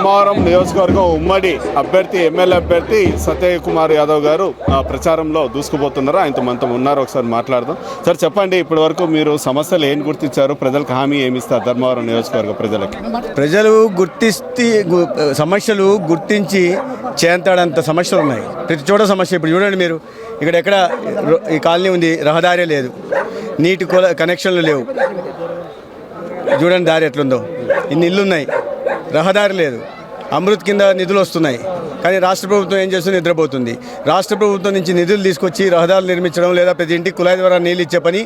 ధర్మవరం నియోజకవర్గం ఉమ్మడి అభ్యర్థి ఎమ్మెల్యే అభ్యర్థి సత్యకుమార్ యాదవ్ గారు ప్రచారంలో దూసుకుపోతున్నారు. ఆయనతో మనతో ఉన్నారు, ఒకసారి మాట్లాడదాం. సార్ చెప్పండి, ఇప్పటి వరకు మీరు సమస్యలు ఏం గుర్తించారు, ప్రజలకు హామీ ఏమి ఇస్తారు ధర్మవరం నియోజకవర్గ ప్రజలకి? ప్రజలు సమస్యలు గుర్తించి చేంతాడంత సమస్యలు ఉన్నాయి. ప్రతి చోట సమస్య. ఇప్పుడు చూడండి, మీరు ఇక్కడ ఎక్కడ ఈ కాలనీ ఉంది, రహదారి లేదు, నీటి కనెక్షన్లు లేవు. చూడండి దారి ఎట్లుందో, ఇన్ని ఇల్లు ఉన్నాయి, రహదారి లేదు. అమృత్ కింద నిధులు వస్తున్నాయి, కానీ రాష్ట్ర ప్రభుత్వం ఏం చేస్తుంది? నిద్రపోతుంది. రాష్ట్ర ప్రభుత్వం నుంచి నిధులు తీసుకొచ్చి రహదారులు నిర్మించడం లేదా ప్రతి ఇంటికి కుళాయి ద్వారా నీళ్ళు ఇచ్చే పని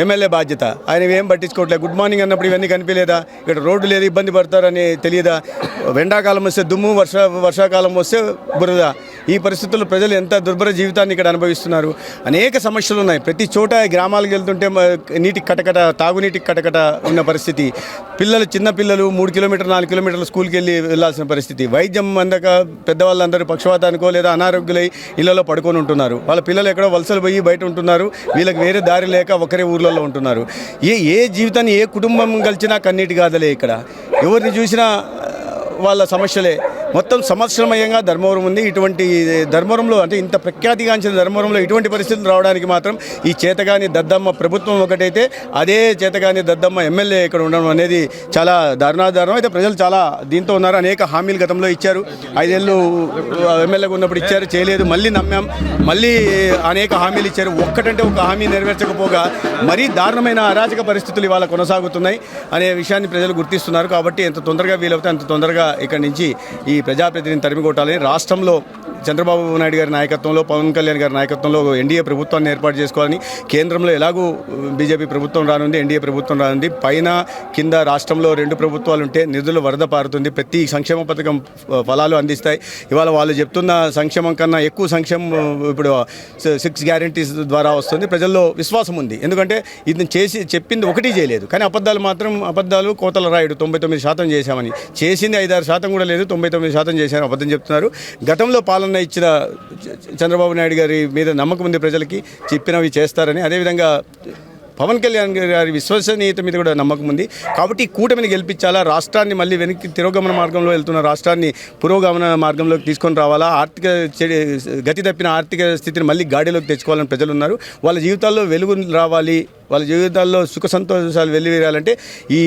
ఎమ్మెల్యే బాధ్యత. ఆయన ఏం పట్టించుకోవట్లేదు. గుడ్ మార్నింగ్ అన్నప్పుడు ఇవన్నీ కనిపించలేదా? ఇక్కడ రోడ్డు లేదు, ఇబ్బంది పడతారని తెలియదా? ఎండాకాలం వస్తే దుమ్ము, వర్షాకాలం వస్తే బురద. ఈ పరిస్థితుల్లో ప్రజలు ఎంత దుర్భర జీవితాన్ని ఇక్కడ అనుభవిస్తున్నారు. అనేక సమస్యలు ఉన్నాయి. ప్రతి చోట గ్రామాలకు వెళ్తుంటే నీటికి కటకట, తాగునీటికి కటకట ఉన్న పరిస్థితి. చిన్న పిల్లలు 3 కిలోమీటర్లు 4 కిలోమీటర్ల స్కూల్కి వెళ్ళాల్సిన పరిస్థితి. వైద్యం అందక పెద్దవాళ్ళందరూ పక్షవాతానికో లేదా అనారోగ్యులై ఇళ్లలో పడుకొని ఉంటున్నారు. వాళ్ళ పిల్లలు ఎక్కడో వలసలు పోయి బయట ఉంటున్నారు. వీళ్ళకి వేరే దారి లేక ఒకరే ఊర్లలో ఉంటున్నారు. ఏ జీవితాన్ని ఏ కుటుంబం కలిసినా కన్నీటి గాథలే. ఇక్కడ ఎవరిని చూసినా వాళ్ళ సమస్యలే. మొత్తం సంవత్సరమయంగా ధర్మవరం ఉంది. ఇటువంటి ధర్మవరంలో, అంటే ఇంత ప్రఖ్యాతిగాంచిన ధర్మవరంలో ఇటువంటి పరిస్థితులు రావడానికి మాత్రం ఈ చేతగాని దద్దమ్మ ప్రభుత్వం ఒకటైతే, అదే చేతగాని దద్దమ్మ ఎమ్మెల్యే ఇక్కడ ఉండడం అనేది చాలా దారుణాధారణం. అయితే ప్రజలు చాలా దీంతో ఉన్నారు. అనేక హామీలు గతంలో ఇచ్చారు. 5 ఏళ్ళు ఎమ్మెల్యేగా ఉన్నప్పుడు ఇచ్చారు, చేయలేదు. మళ్ళీ నమ్మాం, మళ్ళీ అనేక హామీలు ఇచ్చారు. ఒక్కటంటే ఒక హామీ నెరవేర్చకపోగా మరీ దారుణమైన అరాచక పరిస్థితులు ఇవాళ కొనసాగుతున్నాయి అనే విషయాన్ని ప్రజలు గుర్తిస్తున్నారు. కాబట్టి ఎంత తొందరగా వీలవుతే అంత తొందరగా ఇక్కడి నుంచి ఈ ప్రజాప్రతినిధిని తరిమికొట్టాలని రాష్ట్రంలో చంద్రబాబు నాయుడు గారి నాయకత్వంలో, పవన్ కళ్యాణ్ గారి నాయకత్వంలో ఎన్డీఏ ప్రభుత్వాన్ని ఏర్పాటు చేసుకోవాలని. కేంద్రంలో ఎలాగూ బీజేపీ ప్రభుత్వం రానుంది, ఎన్డీఏ ప్రభుత్వం రానుంది. పైన కింద రాష్ట్రంలో 2 ప్రభుత్వాలు ఉంటే నిధులు వరద పారుతుంది. ప్రతి సంక్షేమ పథకం ఫలాలు అందిస్తాయి. ఇవాళ వాళ్ళు చెప్తున్న సంక్షేమం కన్నా ఎక్కువ సంక్షేమం ఇప్పుడు 6 గ్యారంటీస్ ద్వారా వస్తుంది. ప్రజల్లో విశ్వాసం ఉంది. ఎందుకంటే ఇది చెప్పింది ఒకటి చేయలేదు, కానీ అబద్ధాలు కోతల రాయుడు 99% చేశామని. చేసింది 5-6% కూడా లేదు, 99% చేశారు అబద్ధం చెప్తున్నారు. గతంలో పాలన ఇచ్చిన చంద్రబాబు నాయుడు గారి మీద నమ్మకం ఉంది ప్రజలకి, చెప్పినవి చేస్తారని. అదేవిధంగా పవన్ కళ్యాణ్ గారి విశ్వసనీయత మీద కూడా నమ్మకం ఉంది. కాబట్టి కూటమిని గెలిపించాలా, రాష్ట్రాన్ని మళ్ళీ వెనక్కి తిరోగమన మార్గంలో వెళ్తున్న రాష్ట్రాన్ని పురోగమన మార్గంలోకి తీసుకొని రావాలా, గతి తప్పిన ఆర్థిక స్థితిని మళ్ళీ గాడిలోకి తెచ్చుకోవాలని ప్రజలు ఉన్నారు. వాళ్ళ జీవితాల్లో వెలుగు రావాలి, వాళ్ళ జీవితాల్లో సుఖ సంతోషాలు వెల్లివిరాలంటే ఈ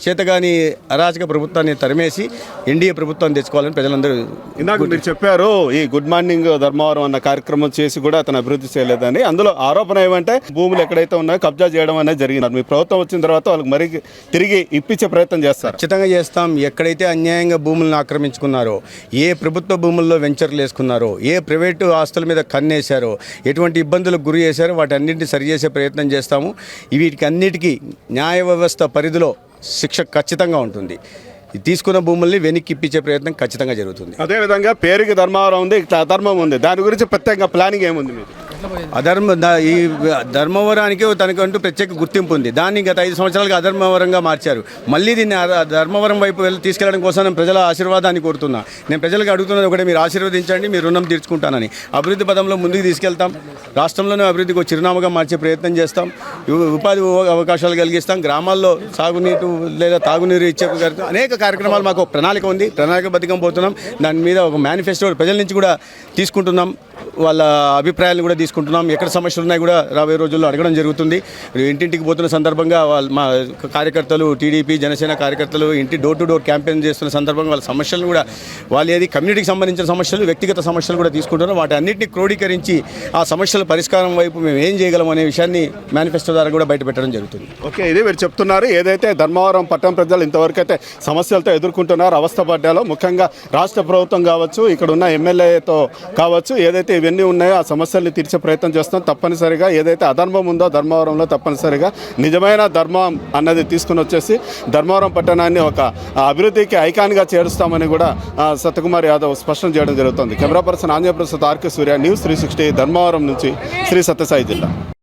చేతగాని అరాచక ప్రభుత్వాన్ని తరిమేసి ఎన్డీఏ ప్రభుత్వాన్ని తెచ్చుకోవాలని ప్రజలందరూ. ఇందాక మీరు చెప్పారు, ఈ గుడ్ మార్నింగ్ ధర్మవరం అన్న కార్యక్రమం చేసి కూడా అతను అభివృద్ధి చేయలేదని. అందులో ఆరోపణ ఏమంటే భూములు ఎక్కడైతే ఉన్నాయో కబ్జా చేయడం అనేది జరిగింది. మీ ప్రభుత్వం వచ్చిన తర్వాత వాళ్ళకి మరి తిరిగి ఇప్పించే ప్రయత్నం చేస్తారు. ఖచ్చితంగా చేస్తాం. ఎక్కడైతే అన్యాయంగా భూములను ఆక్రమించుకున్నారో, ఏ ప్రభుత్వ భూముల్లో వెంచర్లు వేసుకున్నారో, ఏ ప్రైవేటు ఆస్తుల మీద కన్నేశారో, ఎటువంటి ఇబ్బందులకు గురి చేశారో వాటి అన్నింటినీ సరిచేసే ప్రయత్నం చేస్తాము. వీటికి అన్నిటికీ న్యాయ వ్యవస్థ పరిధిలో శిక్ష ఖచ్చితంగా ఉంటుంది. తీసుకున్న భూముల్ని వెనక్కి ఇప్పించే ప్రయత్నం ఖచ్చితంగా జరుగుతుంది. అదేవిధంగా పేరుకి ధర్మవరం ఉంది, ఇట్లా అధర్మం ఉంది, దాని గురించి ప్రత్యేకంగా ప్లానింగ్ ఏముంది మీరు? ఈ ధర్మవరానికి తనకంటూ ప్రత్యేక గుర్తింపు ఉంది. దాన్ని గత 5 సంవత్సరాలుగా అధర్మవరంగా మార్చారు. మళ్ళీ దీన్ని ధర్మవరం వైపు తీసుకెళ్లడం కోసం నేను ప్రజల ఆశీర్వాదాన్ని కోరుతున్నా. నేను ప్రజలకు అడుగుతున్నది ఒకటే, మీరు ఆశీర్వదించండి, మీరు రుణం తీర్చుకుంటానని. అభివృద్ధి పదంలో ముందుకు తీసుకెళ్తాం. రాష్ట్రంలోనే అభివృద్ధికి చిరునామాగా మార్చే ప్రయత్నం చేస్తాం. ఉపాధి అవకాశాలు కలిగిస్తాం. గ్రామాల్లో సాగునీరు లేదా తాగునీరు ఇచ్చే అనేక కార్యక్రమాలు మాకు ప్రణాళిక ఉంది. ప్రణాళికబద్ధంగా పోతున్నాం. దాని మీద ఒక మేనిఫెస్టో ప్రజల నుంచి కూడా తీసుకుంటున్నాం. వాళ్ళ అభిప్రాయాలను కూడా తీసుకుంటున్నాం. ఎక్కడ సమస్యలు ఉన్నాయి కూడా రాబోయే రోజుల్లో అడగడం జరుగుతుంది. ఇంటింటికి పోతున్న సందర్భంగా మా కార్యకర్తలు, టీడీపీ జనసేన కార్యకర్తలు డోర్ టు డోర్ క్యాంపెయిన్ చేస్తున్న సందర్భంగా వాళ్ళ సమస్యలను కూడా, వాళ్ళు కమ్యూనిటీకి సంబంధించిన సమస్యలు, వ్యక్తిగత సమస్యలు కూడా తీసుకుంటున్నాం. వాటి అన్నింటినీ క్రోడీకరించి ఆ సమస్యల పరిష్కారం వైపు మేము ఏం చేయగలం అనే విషయాన్ని మేనిఫెస్టో ద్వారా కూడా బయటపెట్టడం జరుగుతుంది. ఓకే, ఇది మీరు చెప్తున్నారు. ఏదైతే ధర్మవరం పట్టణ ప్రజలు ఇంతవరకు అయితే సమస్యలతో ఎదుర్కొంటున్నారు, అవస్థ పడ్డాలో, ముఖ్యంగా రాష్ట్ర ప్రభుత్వం కావచ్చు, ఇక్కడ ఉన్న ఎమ్మెల్యేతో కావచ్చు, ఏదైతే ఇవన్నీ ఉన్నాయో ఆ సమస్యల్ని తీర్చే ప్రయత్నం చేస్తాం. తప్పనిసరిగా ఏదైతే అధర్మం ఉందో ధర్మవరంలో తప్పనిసరిగా నిజమైన ధర్మం అన్నది తీసుకుని వచ్చేసి ధర్మవరం పట్టణాన్ని ఒక అభివృద్ధికి ఐకాన్గా చేరుస్తామని కూడా సత్యకుమార్ యాదవ్ స్పష్టం చేయడం జరుగుతుంది. Camera person Anjaneya Prasad, RK సూర్య, న్యూస్ 360 ధర్మవరం నుంచి శ్రీ సత్యసాయి జిల్లా.